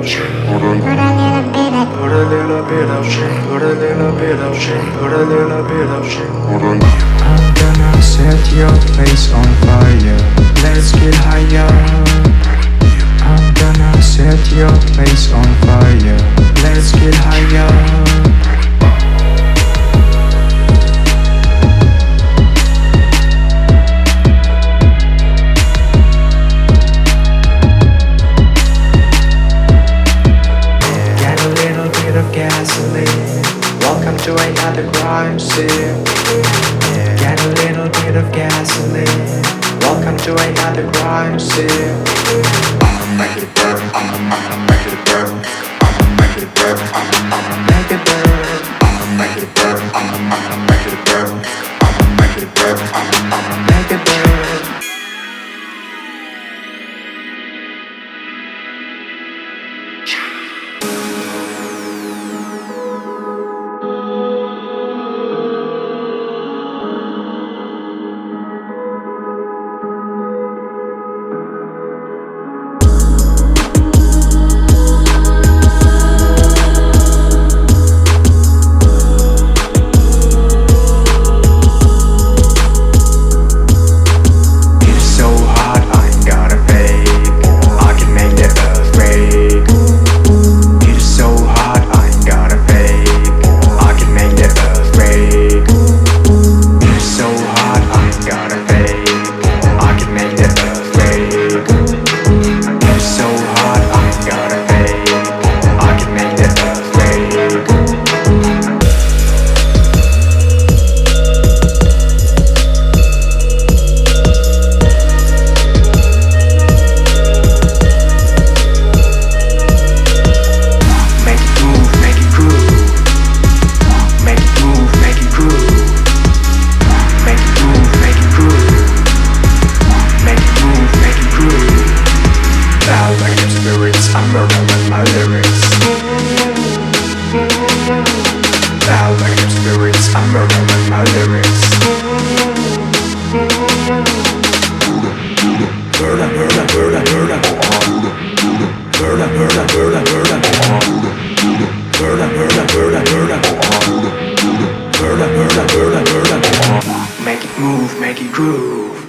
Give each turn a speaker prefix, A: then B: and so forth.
A: of shit, put a little bit of, put a little bit of shit, put a little bit of shit, put a little bit of shit, put a. I'm gonna set your face on fire. Let's get higher. I'm gonna set your face on fire. Let's get higher. Gasoline. Welcome to another crime scene. Get a little bit of gasoline. Welcome to another crime scene. I'ma make it burn. I'ma make it burn. I'ma make it burn. I'ma make it burn. I'ma make it burn. I'ma make it burn. I'ma make it burn. I'ma make it burn. I'm murdering my lyrics. Loud like your spirits, I'm murdering my lyrics. Murder, murder, murder, murder. Murder, murder, murder, murder. Murder, murder, murder, murder. Murder, murder, murder, murder. Make it move, make it groove.